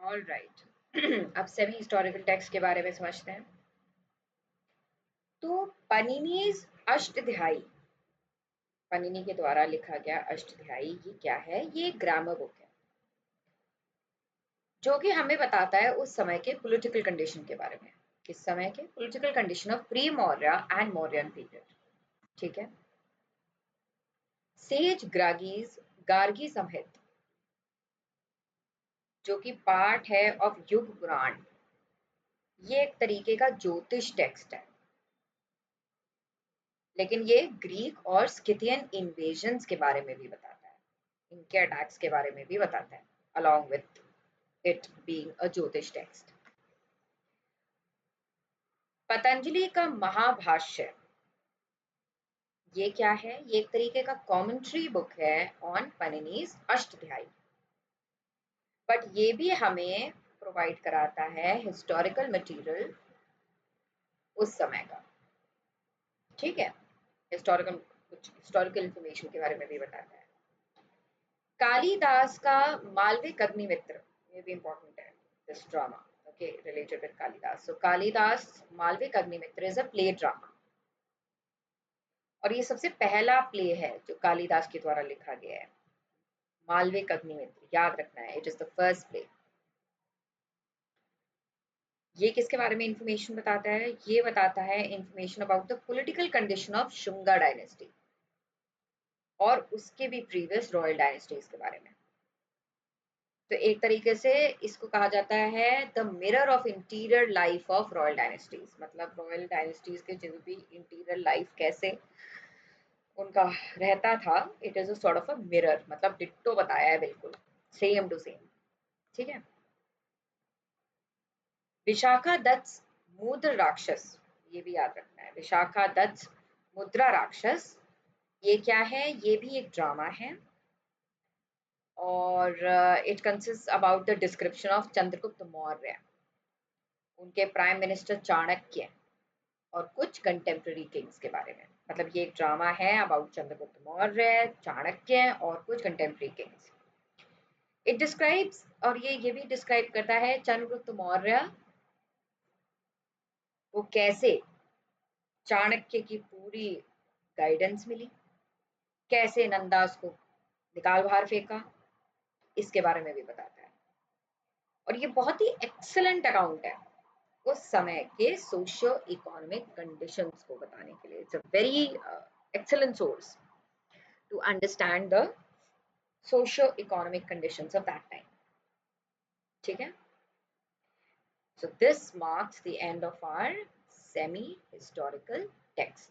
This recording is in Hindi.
All right. अब सेमी हिस्टोरिकल टेक्स्ट के बारे में समझते हैं। तो पनिनीज अष्टध्यायी, पनिनी के द्वारा लिखा गया अष्टध्यायी, ये क्या है? ये एक ग्रामर बुक है जो कि हमें बताता है उस समय के पॉलिटिकल कंडीशन के बारे में। किस समय के? Political condition of pre Maurya and Mauryan period. ठीक है। सेज ग्रागीज गार्गी संहित, जो कि पार्ट है ऑफ युग पुराण, ये एक तरीके का ज्योतिष टेक्स्ट है, लेकिन ये ग्रीक और स्किथियन इन्वेजन्स के बारे में भी बताता है, इनके अटैक्स के बारे में भी बताता है, along with it being a ज्योतिष टेक्स्ट। पतंजलि का महाभाष्य, ये क्या है? ये एक तरीके का कॉमेंट्री बुक है ऑन पनिनीज अष्टध्यायी, बट ये भी हमें प्रोवाइड कराता है हिस्टोरिकल मटेरियल उस समय का। ठीक है। हिस्टोरिकल, कुछ हिस्टोरिकल इंफॉर्मेशन के बारे में भी बताता है। कालिदास का मालविक अग्निमित्र, ये भी इंपॉर्टेंट है this drama, okay, related with Kalidas. So Kalidas Malavika Agnimitra is a play drama, और ये सबसे पहला प्ले है जो कालिदास के द्वारा लिखा गया है। मालविक अग्निमित्र याद रखना है, it is the first play. ये किसके बारे में इंफॉर्मेशन बताता है? ये बताता है information about the political condition of Shunga dynasty और उसके भी प्रीवियस रॉयल डायनेस्टीज के बारे में। तो एक तरीके से इसको कहा जाता है the mirror of interior life of royal dynasties, मतलब रॉयल डायनेस्टीज के जो भी इंटीरियर लाइफ कैसे उनका रहता था, it is a sort of a mirror, मतलब डिट्टो बताया है, बिल्कुल सेम टू सेम। ठीक है। विशाखा दत्त मुद्र राक्षस, ये भी याद रखना है, विशाखा दत्त मुद्रा राक्षस, ये क्या है? ये भी एक ड्रामा है, और it consist about the description of Chandragupta Maurya, उनके प्राइम मिनिस्टर चाणक्य और कुछ कंटेम्प्रेरी किंग्स के बारे में। मतलब ये एक ड्रामा है अबाउट चंद्रगुप्त मौर्य, चाणक्य और कुछ कंटेम्प्रेरी किंग्स। इट डिस्क्राइब्स, और ये भी डिस्क्राइब करता है चंद्रगुप्त मौर्य को कैसे चाणक्य की पूरी गाइडेंस मिली, कैसे नंदा उसको निकाल बाहर फेंका, इसके बारे में भी बताता है। और ये बहुत ही एक्सेलेंट अकाउंट है उस समय के सोशियो इकोनॉमिक कंडीशंस को बताने के लिए। It's a very excellent source to understand the socio economic conditions of that time. ठीक है। So this marks the end of our semi-historical text.